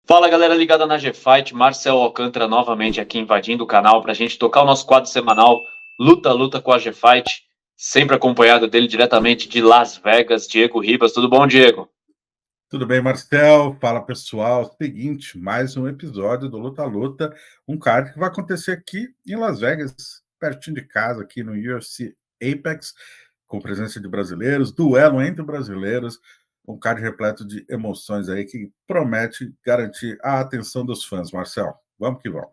Fala galera ligada na G-Fight, Marcel Alcântara novamente aqui invadindo o canal para a gente tocar o nosso quadro semanal Luta com a G-Fight, sempre acompanhado dele diretamente de Las Vegas, Diego Ribas. Tudo bom, Diego? Tudo bem, Marcel? Fala, pessoal. Seguinte, mais um episódio do Luta, um card que vai acontecer aqui em Las Vegas, pertinho de casa, aqui no UFC Apex, com presença de brasileiros, duelo entre brasileiros, um card repleto de emoções aí que promete garantir a atenção dos fãs, Marcel. Vamos que vamos.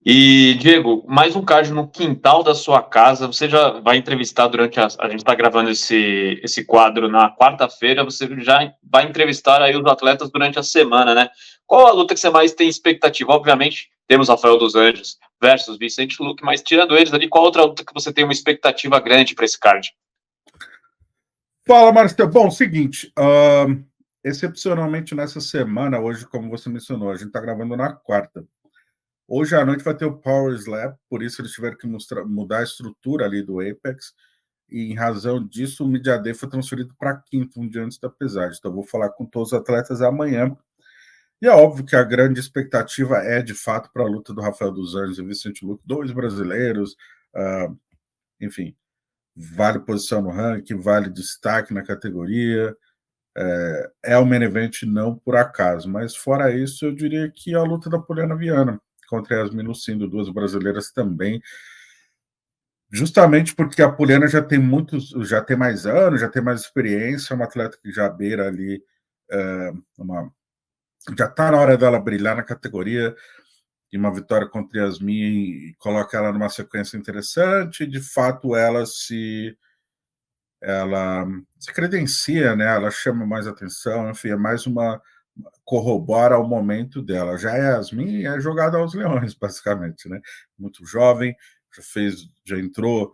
E, Diego, mais um card no quintal da sua casa. Você já vai entrevistar durante a gente está gravando esse quadro na quarta-feira. Você já vai entrevistar aí os atletas durante a semana, né? Qual a luta que você mais tem expectativa? Obviamente, temos Rafael dos Anjos versus Vicente Luque, mas tirando eles ali, qual outra luta que você tem uma expectativa grande para esse card? Fala, Marcel. Bom, seguinte, excepcionalmente nessa semana, hoje, como você mencionou, a gente está gravando na quarta. Hoje à noite vai ter o Power Slap, por isso eles tiveram que mudar a estrutura ali do Apex, e em razão disso o Media Day foi transferido para quinta, um dia antes da pesagem. Então eu vou falar com todos os atletas amanhã. E é óbvio que a grande expectativa é, de fato, para a luta do Rafael dos Anjos e Vicente Luque, dois brasileiros, enfim, vale posição no ranking, vale destaque na categoria, é o main event não por acaso, mas fora isso eu diria que a luta da Poliana Viana contra Yasmin Lucindo, duas brasileiras também, justamente porque a Poliana já tem mais anos, já tem mais experiência, é uma atleta que já beira ali, já está na hora dela brilhar na categoria, e uma vitória contra Yasmin coloca ela numa sequência interessante, de fato ela se credencia, né? Ela chama mais atenção, enfim, é mais uma corrobora o momento dela. Já Yasmin é jogada aos leões, basicamente, né? Muito jovem, já entrou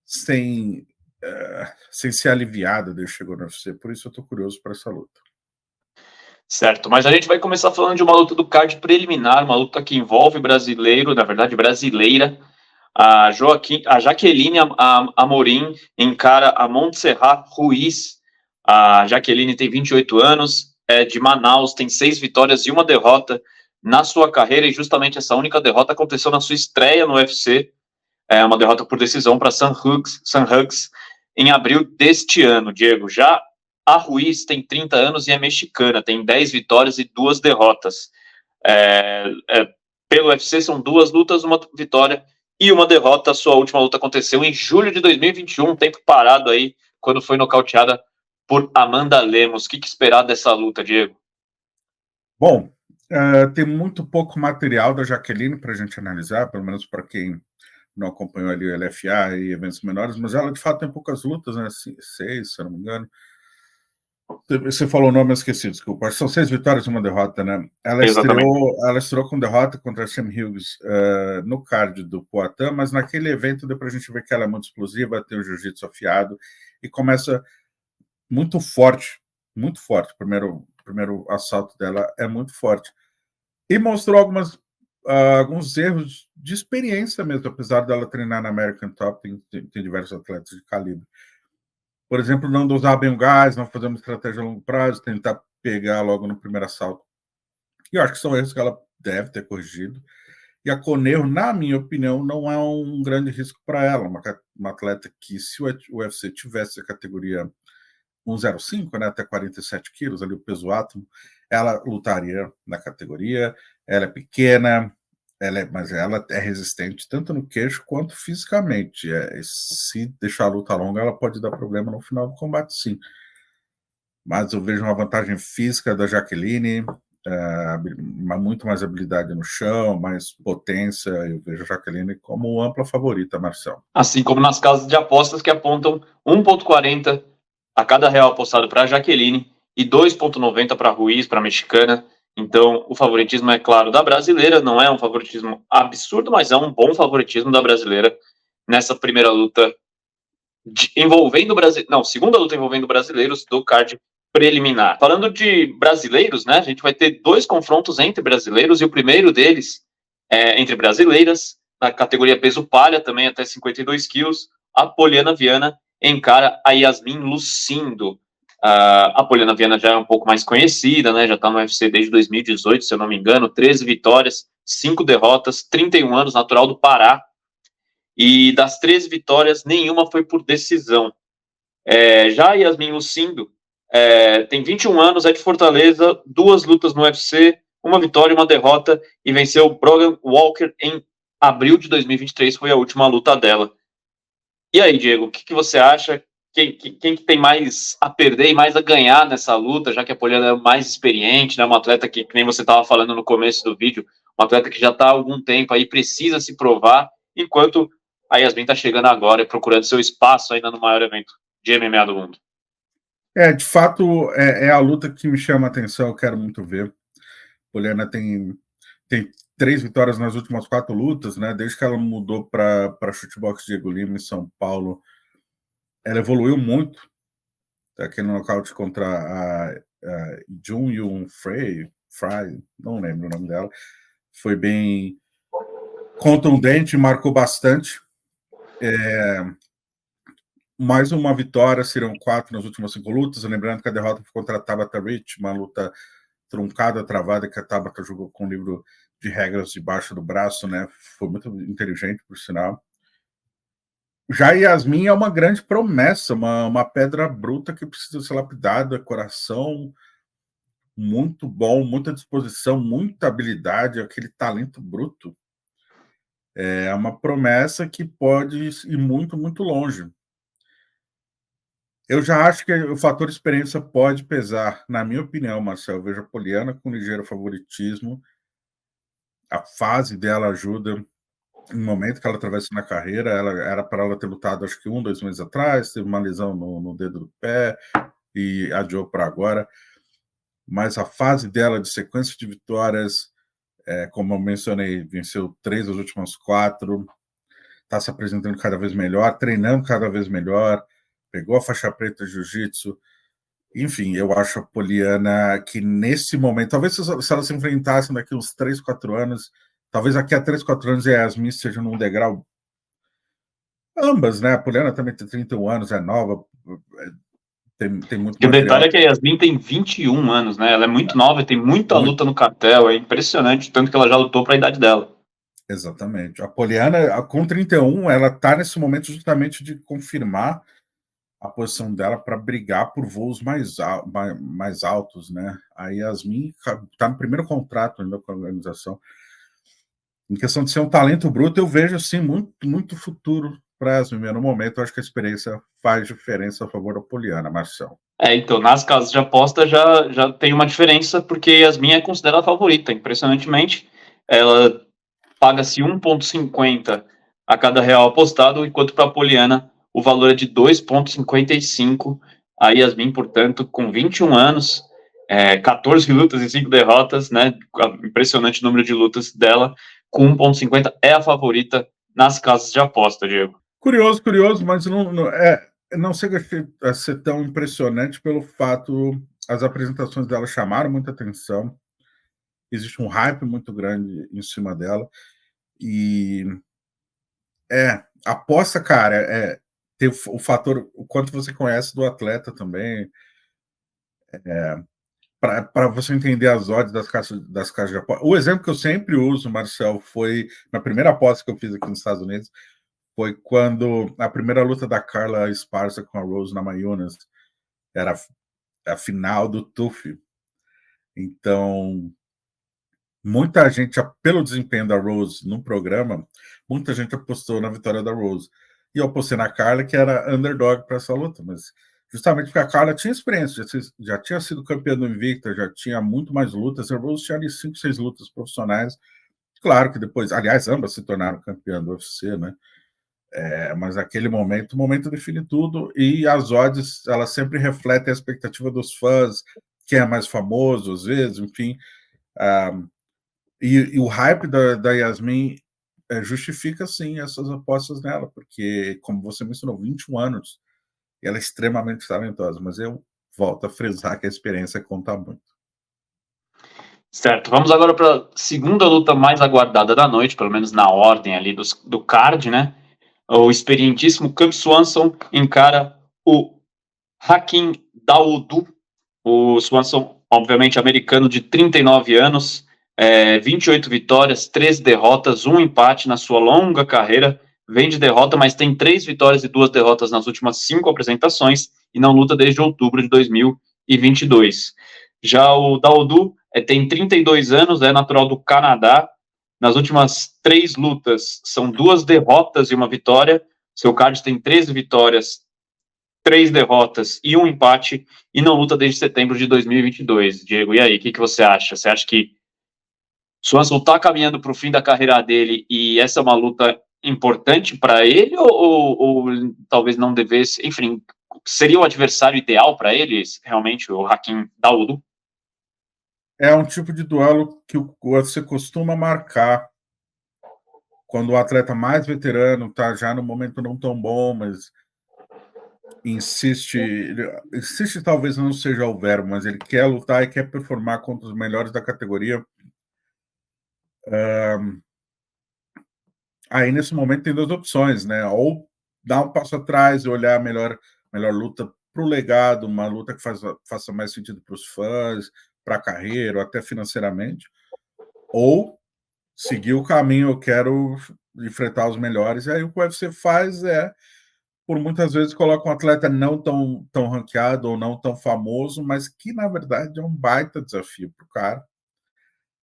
sem ser aliviada desde que chegou no UFC, por isso eu estou curioso para essa luta. Certo, mas a gente vai começar falando de uma luta do card preliminar, uma luta que envolve brasileiro, na verdade brasileira. A Jaqueline Amorim encara a Montserrat Ruiz. A Jaqueline tem 28 anos, é de Manaus, tem 6 vitórias e 1 derrota na sua carreira, e justamente essa única derrota aconteceu na sua estreia no UFC, uma derrota por decisão para Sam Hughes em abril deste ano, Diego. Já a Ruiz tem 30 anos e é mexicana, tem 10 vitórias e 2 derrotas. Pelo UFC são 2 lutas, 1 vitória e 1 derrota. A sua última luta aconteceu em julho de 2021, um tempo parado aí, quando foi nocauteada por Amanda Lemos. O que esperar dessa luta, Diego? Bom, tem muito pouco material da Jaqueline para a gente analisar, pelo menos para quem não acompanhou ali o LFA e eventos menores, mas ela de fato tem poucas lutas, né? 6, se eu não me engano. Você falou o nome, eu esqueci, desculpa. São 6 vitórias e 1 derrota, né? Ela estreou com derrota contra a Sam Hughes no card do Poatan, mas naquele evento deu pra gente ver que ela é muito explosiva, tem o jiu-jitsu afiado e começa muito forte, muito forte. O primeiro assalto dela é muito forte. E mostrou alguns erros de experiência mesmo, apesar dela treinar na American Top, tem diversos atletas de calibre. Por exemplo, não dosar bem o gás, não fazer uma estratégia a longo prazo, tentar pegar logo no primeiro assalto. E eu acho que são erros que ela deve ter corrigido. E a Conejo, na minha opinião, não é um grande risco para ela. Uma atleta que, se o UFC tivesse a categoria 105, né, até 47 quilos, ali o peso átomo, ela lutaria na categoria. Ela é pequena, mas ela é resistente tanto no queixo quanto fisicamente. Se deixar a luta longa, ela pode dar problema no final do combate, sim. Mas eu vejo uma vantagem física da Jaqueline, muito mais habilidade no chão, mais potência. Eu vejo a Jaqueline como ampla favorita, Marcelo. Assim como nas casas de apostas que apontam 1,40 a cada real apostado para a Jaqueline e 2,90 para a Ruiz, para a mexicana. Então, o favoritismo é claro da brasileira, não é um favoritismo absurdo, mas é um bom favoritismo da brasileira nessa primeira luta envolvendo segunda luta envolvendo brasileiros do card preliminar. Falando de brasileiros, né, a gente vai ter 2 confrontos entre brasileiros, e o primeiro deles é entre brasileiras, na categoria peso palha, também até 52 quilos, a Poliana Viana encara a Yasmin Lucindo. A Poliana Viana já é um pouco mais conhecida, né? Já está no UFC desde 2018, se eu não me engano, 13 vitórias, 5 derrotas, 31 anos, natural do Pará. E das 13 vitórias, nenhuma foi por decisão. Já a Yasmin Lucindo tem 21 anos, é de Fortaleza, 2 lutas no UFC, 1 vitória e 1 derrota, e venceu o Brogan Walker em abril de 2023, foi a última luta dela. E aí, Diego, o que você acha? Quem que tem mais a perder e mais a ganhar nessa luta, já que a Poliana é mais experiente, né? Uma atleta que nem você estava falando no começo do vídeo, uma atleta que já está há algum tempo aí, precisa se provar, enquanto a Yasmin está chegando agora e procurando seu espaço ainda no maior evento de MMA do mundo. De fato, é a luta que me chama a atenção, eu quero muito ver. Poliana tem 3 vitórias nas últimas 4 lutas, né? Desde que ela mudou para Chutebox Diego Lima em São Paulo, ela evoluiu muito. Aquele nocaute contra a Jun Yun Fry, não lembro o nome dela, foi bem contundente, marcou bastante. Mais uma vitória, serão 4 nas últimas 5 lutas. Lembrando que a derrota foi contra a Tabata Rich, uma luta truncada, travada, que a Tabata jogou com o livro de regras debaixo do braço, né? Foi muito inteligente, por sinal. Já Yasmin é uma grande promessa, uma pedra bruta que precisa ser lapidada, coração muito bom, muita disposição, muita habilidade, aquele talento bruto. É uma promessa que pode ir muito, muito longe. Eu já acho que o fator experiência pode pesar, na minha opinião, Marcelo. Eu vejo a Poliana com ligeiro favoritismo. A fase dela ajuda. No momento que ela atravessa na carreira, ela era para ela ter lutado, acho que 1, 2 meses atrás, teve uma lesão no dedo do pé e adiou para agora. Mas a fase dela de sequência de vitórias, como eu mencionei, venceu 3 das últimas 4, está se apresentando cada vez melhor, treinando cada vez melhor, pegou a faixa preta de jiu-jitsu. Enfim, eu acho a Poliana que nesse momento, talvez se ela se enfrentassem daqui uns 3, 4 anos, talvez daqui a 3, 4 anos a Yasmin esteja num degrau. Ambas, né? A Poliana também tem 31 anos, é nova, tem muito material. O detalhe é que a Yasmin tem 21 anos, né? Ela é muito nova, tem muita luta no cartel, é impressionante, tanto que ela já lutou para a idade dela. Exatamente. A Poliana, com 31, ela está nesse momento justamente de confirmar a posição dela para brigar por voos mais altos, né? A Yasmin está no primeiro contrato ainda com a organização. Em questão de ser um talento bruto, eu vejo assim muito, muito futuro para a Yasmin. No momento, eu acho que a experiência faz diferença a favor da Poliana, Marcelo. Então, nas casas de aposta já tem uma diferença, porque Yasmin é considerada a favorita, impressionantemente. Ela paga-se 1,50 a cada real apostado, enquanto para a Poliana o valor é de 2,55. A Yasmin, portanto, com 21 anos, 14 lutas e 5 derrotas, né? Impressionante número de lutas dela, com 1,50 é a favorita nas casas de aposta, Diego. Curioso, mas não chega a ser tão impressionante pelo fato, as apresentações dela chamaram muita atenção, existe um hype muito grande em cima dela, e aposta, cara, tem o fator, o quanto você conhece do atleta também, para você entender as odds das casas de aposta. O exemplo que eu sempre uso, Marcel, foi na primeira aposta que eu fiz aqui nos Estados Unidos, foi quando a primeira luta da Carla Esparza com a Rose Namajunas era a final do TUF. Então, muita gente, pelo desempenho da Rose no programa, muita gente apostou na vitória da Rose. E eu apostei na Carla, que era underdog para essa luta, mas justamente porque a Carla tinha experiência, já tinha sido campeã do Invicta, já tinha muito mais lutas, a Rose tinha ali 5, 6 lutas profissionais. Claro que depois, aliás, ambas se tornaram campeã do UFC, né? Mas aquele momento, o momento define tudo, e as odds, elas sempre refletem a expectativa dos fãs, quem é mais famoso, às vezes, enfim. E o hype da Yasmin justifica, sim, essas apostas nela, porque, como você mencionou, 21 anos, ela é extremamente talentosa, mas eu volto a frisar que a experiência conta muito. Certo, vamos agora para a segunda luta mais aguardada da noite, pelo menos na ordem ali do card, né? O experientíssimo Cub Swanson encara o Hakeem Dawodu. O Swanson, obviamente, americano de 39 anos, 28 vitórias, 13 derrotas, 1 empate na sua longa carreira. Vem de derrota, mas tem 3 vitórias e 2 derrotas nas últimas 5 apresentações e não luta desde outubro de 2022. Já o Dawodu tem 32 anos, é natural do Canadá. Nas últimas 3 lutas, são 2 derrotas e 1 vitória. Seu card tem 13 vitórias, 3 derrotas e 1 empate, e não luta desde setembro de 2022. Diego, e aí, o que você acha? Você acha que Swanson está caminhando para o fim da carreira dele e essa é uma luta importante para ele, ou talvez não devesse, enfim, seria o adversário ideal para ele, realmente, o Hakeem Dawodu? É um tipo de duelo que o UFC costuma marcar quando o atleta mais veterano está já no momento não tão bom, mas insiste talvez não seja o verbo, mas ele quer lutar e quer performar contra os melhores da categoria. Aí, nesse momento, tem 2 opções, né? Ou dar um passo atrás e olhar a melhor luta para o legado, uma luta que faça mais sentido para os fãs, para a carreira, ou até financeiramente, ou seguir o caminho, eu quero enfrentar os melhores. E aí o que o UFC faz por muitas vezes, coloca um atleta não tão ranqueado ou não tão famoso, mas que, na verdade, é um baita desafio para o cara,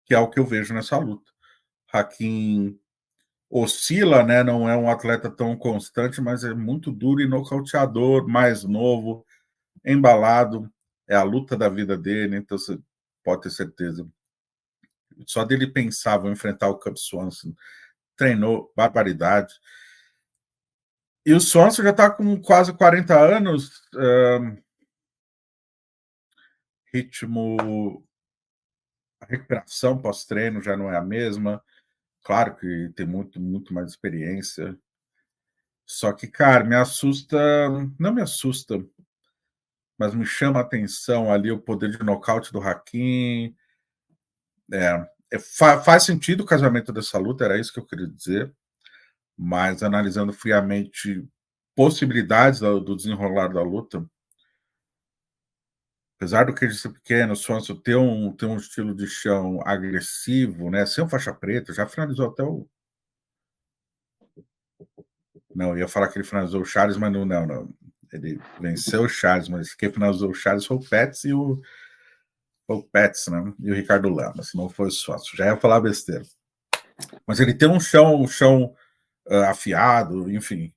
que é o que eu vejo nessa luta. Hakeem oscila, né? Não é um atleta tão constante, mas é muito duro e nocauteador, mais novo, embalado. É a luta da vida dele, então você pode ter certeza. Só dele pensar, vou enfrentar o Cub Swanson, treinou barbaridade. E o Swanson já está com quase 40 anos, ritmo, a recuperação pós-treino já não é a mesma. Claro que tem muito mais experiência. Só que, cara, não me assusta, mas me chama a atenção ali o poder de nocaute do Hakeem. Faz sentido o casamento dessa luta, era isso que eu queria dizer, mas analisando friamente possibilidades do desenrolar da luta, apesar do que ser pequeno, o Swanson ter um estilo de chão agressivo, né, ser um faixa preta, já finalizou até o... Não, eu ia falar que ele finalizou o Charles, mas não. Ele venceu o Charles, mas quem finalizou o Charles foi o Pettis né? E o Ricardo Lama, se não foi o Swanson. Já ia falar besteira. Mas ele tem um chão afiado, enfim,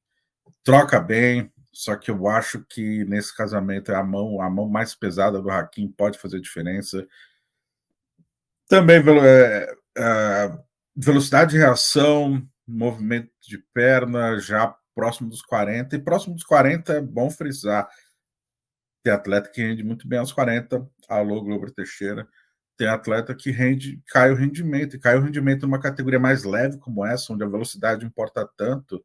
troca bem, só que eu acho que nesse casamento a mão mais pesada do Hakeem pode fazer diferença. Também velocidade de reação, movimento de perna já próximo dos 40, e próximo dos 40 é bom frisar. Tem atleta que rende muito bem aos 40, alô, Glover Teixeira. Tem atleta que cai o rendimento numa categoria mais leve como essa, onde a velocidade importa tanto,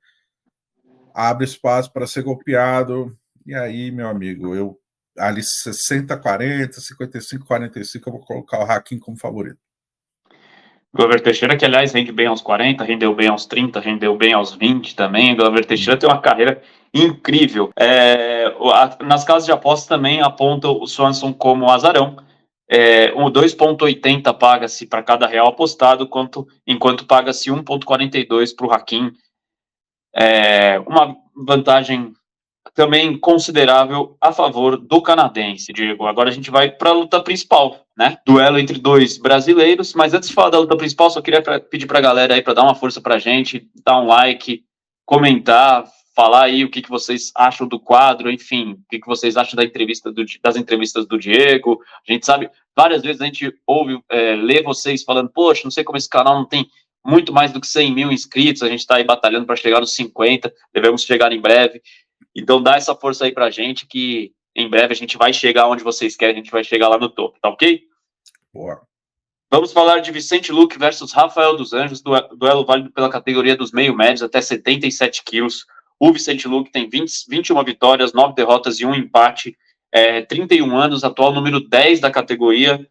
abre espaço para ser golpeado, e aí, meu amigo, ali 60-40, 55-45, eu vou colocar o Hakeem como favorito. Glover Teixeira, que aliás rende bem aos 40, rendeu bem aos 30, rendeu bem aos 20 também. Glover Teixeira tem uma carreira incrível. Nas casas de apostas também apontam o Swanson como azarão. O 2,80 paga-se para cada real apostado, enquanto paga-se 1,42 para o Hakeem. Uma vantagem também considerável a favor do canadense, Diego. Agora a gente vai para a luta principal, né? Duelo entre 2 brasileiros, mas antes de falar da luta principal, só queria pedir para a galera aí para dar uma força para a gente, dar um like, comentar, falar aí o que vocês acham do quadro, enfim, o que vocês acham das entrevistas do Diego. A gente sabe, várias vezes a gente ouve, lê vocês falando, poxa, não sei como esse canal não tem muito mais do que 100 mil inscritos, a gente está aí batalhando para chegar nos 50, devemos chegar em breve. Então dá essa força aí pra gente, que em breve a gente vai chegar onde vocês querem, a gente vai chegar lá no topo, tá ok? Boa. Vamos falar de Vicente Luque versus Rafael dos Anjos, duelo válido pela categoria dos meio-médios até 77 quilos. O Vicente Luque tem 21 vitórias, 9 derrotas e 1 empate, 31 anos, atual número 10 da categoria.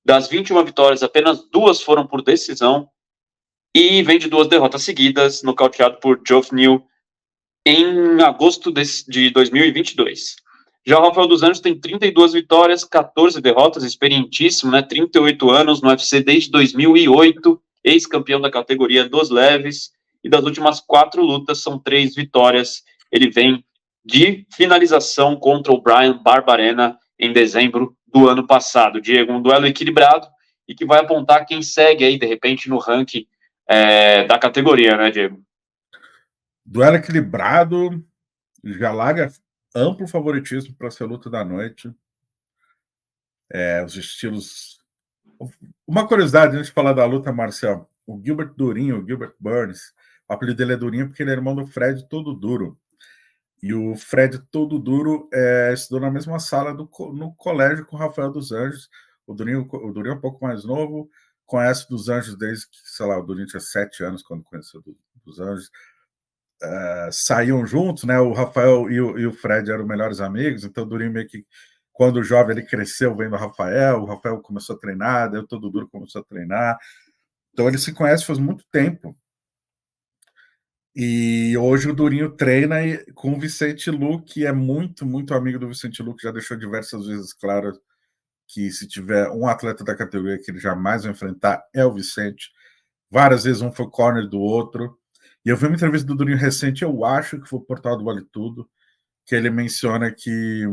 Das 21 vitórias, apenas 2 foram por decisão, e vem de 2 derrotas seguidas, nocauteado por Geoff Neal em agosto de 2022. Já o Rafael dos Anjos tem 32 vitórias, 14 derrotas, experientíssimo, né? 38 anos no UFC desde 2008, ex-campeão da categoria dos leves, e das últimas 4 lutas são 3 vitórias. Ele vem de finalização contra o Brian Barbarena em dezembro do ano passado. Diego, um duelo equilibrado e que vai apontar quem segue aí, de repente, no ranking da categoria, né, Diego? Duelo equilibrado, já larga amplo favoritismo para ser a luta da noite. Os estilos. Uma curiosidade antes de falar da luta, Marcel. O Gilbert Durinho, o Gilbert Burns, o apelido dele é Durinho porque ele é irmão do Fred Todo Duro. E o Fred Todo Duro estudou na mesma sala no colégio com o Rafael dos Anjos. O Durinho é um pouco mais novo, conhece dos Anjos desde que, sei lá, o Durinho tinha 7 anos quando conheceu dos Anjos. Saíam juntos, né? O Rafael e o Fred eram melhores amigos, então o Durinho meio que, quando jovem, ele cresceu vendo o Rafael começou a treinar, daí o Todo Duro começou a treinar. Então ele se conhece faz muito tempo. E hoje o Durinho treina com o Vicente Luque, que é muito, muito amigo do Vicente Luque, já deixou diversas vezes claro que se tiver um atleta da categoria que ele jamais vai enfrentar, é o Vicente. Várias vezes um foi corner do outro. E eu vi uma entrevista do Durinho recente, eu acho que foi o Portal do Vale Tudo, que ele menciona que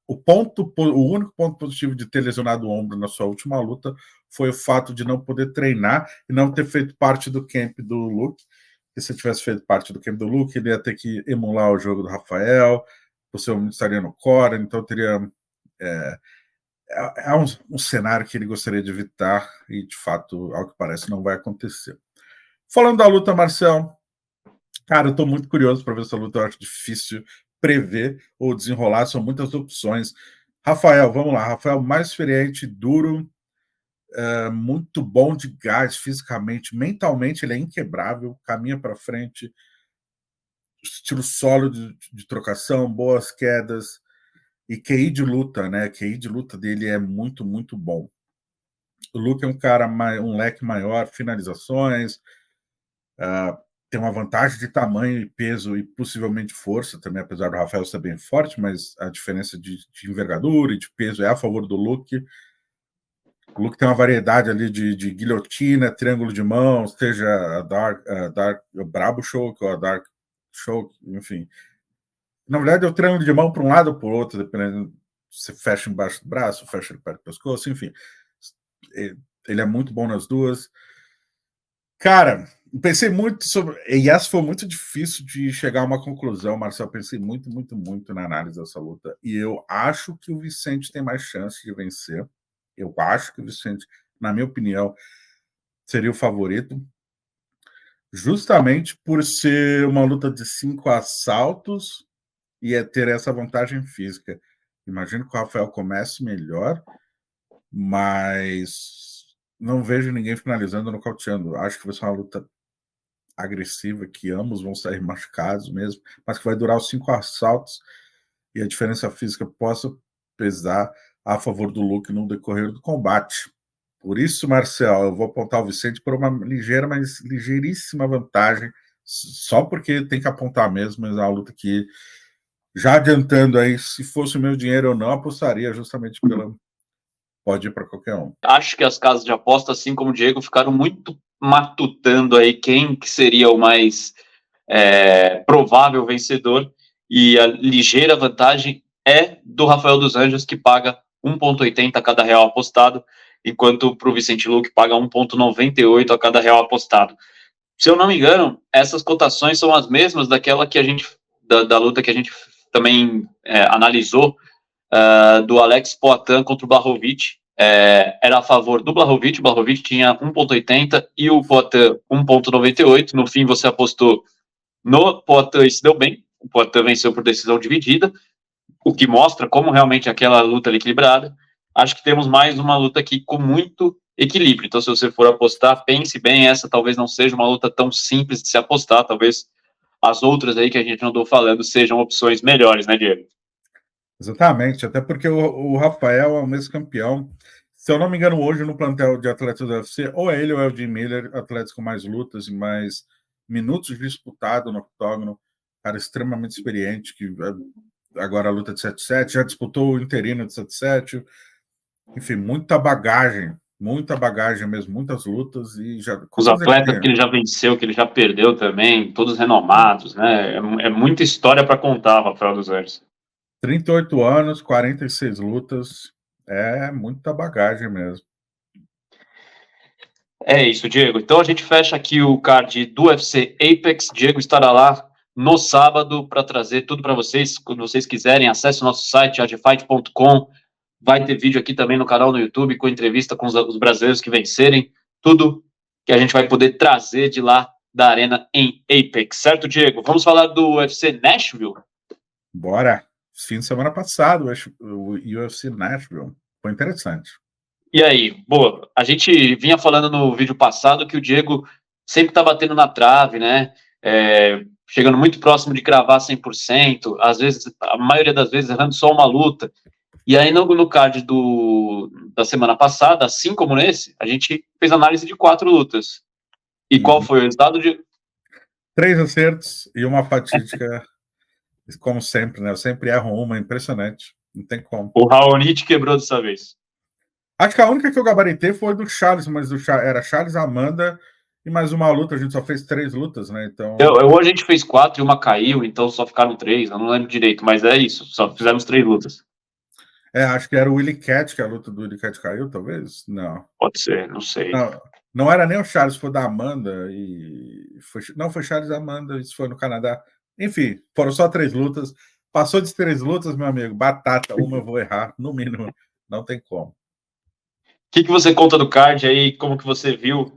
o único ponto positivo de ter lesionado o ombro na sua última luta foi o fato de não poder treinar e não ter feito parte do camp do Luke. Porque se tivesse feito parte do camp do Luke, ele ia ter que emular o jogo do Rafael, possivelmente estaria no core, então teria... É um cenário que ele gostaria de evitar e, de fato, ao que parece, não vai acontecer. Falando da luta, Marcel, cara, eu estou muito curioso para ver essa luta. Eu acho difícil prever ou desenrolar, são muitas opções. Rafael, vamos lá. Rafael, mais experiente, duro, muito bom de gás fisicamente, mentalmente ele é inquebrável, caminha para frente, estilo sólido de trocação, boas quedas e QI de luta, né? QI de luta dele é muito, muito bom. O Luke é um cara, um leque maior, finalizações, tem uma vantagem de tamanho e peso e possivelmente força também, apesar do Rafael ser bem forte, mas a diferença de envergadura e de peso é a favor do Luke. O Luke tem uma variedade ali de guilhotina, triângulo de mão, seja a Dark Brabo Choke ou a Dark Choke, enfim. Na verdade, é o triângulo de mão para um lado ou para o outro, dependendo se fecha embaixo do braço, fecha ele perto do pescoço, enfim. Ele é muito bom nas duas. Cara, pensei muito sobre... E essa foi muito difícil de chegar a uma conclusão, Marcelo. Pensei muito, muito, muito na análise dessa luta. E eu acho que o Vicente tem mais chance de vencer. Eu acho que o Vicente, na minha opinião, seria o favorito. Justamente por ser uma luta de 5 assaltos e ter essa vantagem física. Imagino que o Rafael comece melhor, mas não vejo ninguém finalizando, nocauteando. Acho que vai ser uma luta agressiva, que ambos vão sair machucados mesmo, mas que vai durar os 5 assaltos e a diferença física possa pesar a favor do Luke no decorrer do combate. Por isso, Marcel, eu vou apontar o Vicente por uma ligeira, mas ligeiríssima vantagem, só porque tem que apontar mesmo, mas é uma luta que, já adiantando aí, se fosse o meu dinheiro, eu não apostaria justamente pela... Pode ir para qualquer um. Acho que as casas de aposta, assim como o Diego, ficaram muito matutando aí quem que seria o mais provável vencedor, e a ligeira vantagem é do Rafael dos Anjos, que paga 1,80 a cada real apostado, enquanto para o Vicente Luque paga 1,98 a cada real apostado. Se eu não me engano, essas cotações são as mesmas daquela que a gente, da luta que a gente também analisou, do Alex Poatan contra o Blachowicz. Era a favor do Blachowicz, o Blachowicz tinha 1,80 e o Poatan 1,98. No fim, você apostou no Poatan e se deu bem. O Poatan venceu por decisão dividida, o que mostra como realmente aquela luta era equilibrada. Acho que temos mais uma luta aqui com muito equilíbrio. Então, se você for apostar, pense bem, essa talvez não seja uma luta tão simples de se apostar, talvez as outras aí que a gente andou falando sejam opções melhores, né, Diego? Exatamente, até porque o Rafael é o mesmo campeão. Se eu não me engano, hoje no plantel de atletas do UFC, ou é ele ou é o Jim Miller, atletas com mais lutas e mais minutos disputados no octógono. cara extremamente experiente, que agora luta de 7-7, já disputou o interino de 7-7, enfim, muita bagagem mesmo, muitas lutas, e já... Os atletas que ele já venceu, que ele já perdeu também, todos renomados, né? É muita história para contar, Rafael dos Anjos. 38 anos, 46 lutas, é muita bagagem mesmo. É isso, Diego. Então a gente fecha aqui o card do UFC Apex. Diego estará lá no sábado para trazer tudo para vocês. Quando vocês quiserem, acesse o nosso site, agfight.com. Vai ter vídeo aqui também no canal no YouTube com entrevista com os brasileiros que vencerem. Tudo que a gente vai poder trazer de lá da arena em Apex. Certo, Diego? Vamos falar do UFC Nashville? Bora! Fim de semana passado, o UFC Nashville. Foi interessante. E aí? Boa, a gente vinha falando no vídeo passado que o Diego sempre tá batendo na trave, né? Chegando muito próximo de cravar 100%, às vezes, a maioria das vezes, errando só uma luta. E aí, no card da semana passada, assim como nesse, a gente fez análise de 4 lutas. E qual foi o resultado de 3 acertos e uma fatídica, como sempre, né? Eu sempre erro uma, impressionante. Não tem como. O Raonic quebrou dessa vez. Acho que a única que eu gabaritei foi do Charles, mas era Charles, Amanda e mais uma luta. A gente só fez 3 lutas, né? Então. Hoje a gente fez 4 e uma caiu, então só ficaram 3. Eu não lembro direito, mas é isso. Só fizemos 3 lutas. Acho que era o Willie Cat, que a luta do Willie Cat caiu, talvez? Não. Pode ser, não sei. Não era nem o Charles, foi da Amanda. Foi Charles e Amanda, isso foi no Canadá. Enfim, foram só 3 lutas. Passou de 3 lutas, meu amigo. Batata, uma eu vou errar, no mínimo. Não tem como. O que você conta do card aí? Como que você viu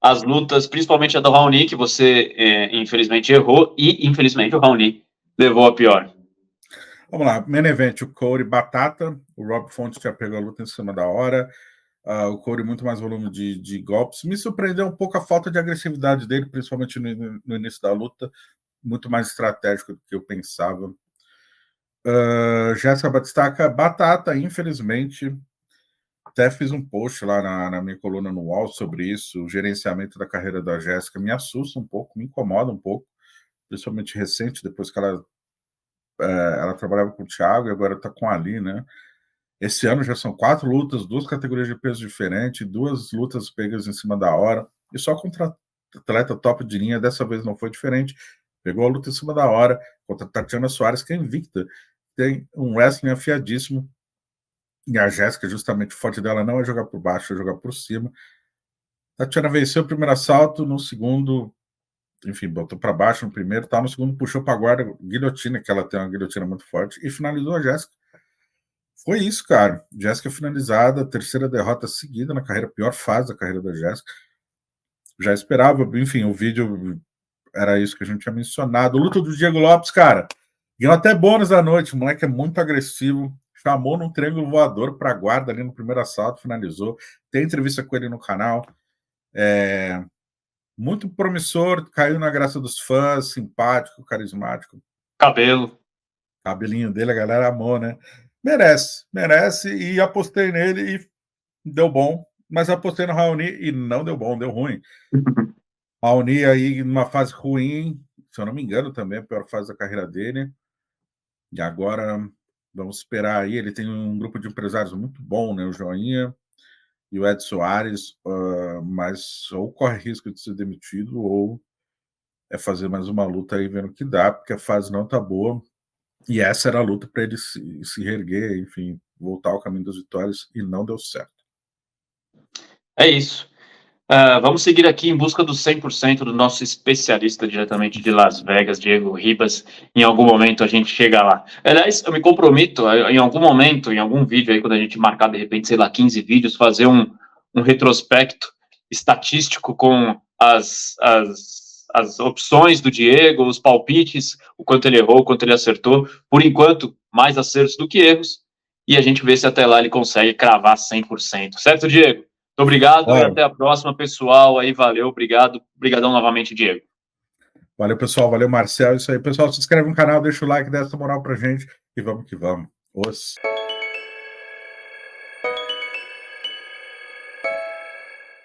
as lutas, principalmente a do Raoni, que você infelizmente errou, e infelizmente o Raoni levou a pior. Vamos lá, main event, o Corey Batata, o Rob Fonte já pegou a luta em cima da hora, o Corey muito mais volume de golpes. Me surpreendeu um pouco a falta de agressividade dele, principalmente no início da luta, muito mais estratégico do que eu pensava. Jéssica Batistaca, Batata, infelizmente, até fiz um post lá na minha coluna no UOL sobre isso, o gerenciamento da carreira da Jéssica me assusta um pouco, me incomoda um pouco, principalmente recente, depois que ela trabalhava com o Thiago e agora está com a Ali, né? Esse ano já são 4 lutas, 2 categorias de peso diferentes, 2 lutas pegas em cima da hora, e só contra atleta top de linha, dessa vez não foi diferente. Pegou a luta em cima da hora contra Tatiana Soares, que é invicta, tem um wrestling afiadíssimo, e a Jéssica, justamente, o forte dela não é jogar por baixo, é jogar por cima. Tatiana venceu o primeiro assalto, no segundo, enfim, botou para baixo no primeiro, no segundo puxou para a guarda, guilhotina, que ela tem uma guilhotina muito forte, e finalizou a Jéssica. Foi isso, cara. Jéssica finalizada, terceira derrota seguida na carreira, pior fase da carreira da Jéssica. Já esperava, enfim, o vídeo era isso que a gente tinha mencionado. Luta do Diego Lopes, cara, ganhou até bônus da noite, o moleque é muito agressivo, chamou num triângulo voador para a guarda ali no primeiro assalto, finalizou. Tem entrevista com ele no canal. Muito promissor, caiu na graça dos fãs, simpático, carismático. Cabelinho dele, a galera amou, né? Merece, e apostei nele e deu bom, mas apostei no Raoni e não deu bom, deu ruim. Raoni aí numa fase ruim, se eu não me engano também, a pior fase da carreira dele, e agora vamos esperar aí, ele tem um grupo de empresários muito bom, né? O Joinha e o Ed Soares, mas ou corre risco de ser demitido ou é fazer mais uma luta aí vendo o que dá, porque a fase não tá boa, e essa era a luta para ele se reerguer, enfim, voltar ao caminho das vitórias, e não deu certo. É isso. Vamos seguir aqui em busca do 100% do nosso especialista diretamente de Las Vegas, Diego Ribas. Em algum momento a gente chega lá. Aliás, eu me comprometo, em algum momento, em algum vídeo aí, quando a gente marcar, de repente, sei lá, 15 vídeos, fazer um retrospecto estatístico com as opções do Diego, os palpites, o quanto ele errou, o quanto ele acertou. Por enquanto, mais acertos do que erros. E a gente vê se até lá ele consegue cravar 100%. Certo, Diego? Muito obrigado e até a próxima, pessoal. Aí, valeu, obrigadão novamente, Diego. Valeu, pessoal. Valeu, Marcel. Isso aí, pessoal. Se inscreve no canal, deixa o like, dá essa moral pra gente e vamos que vamos.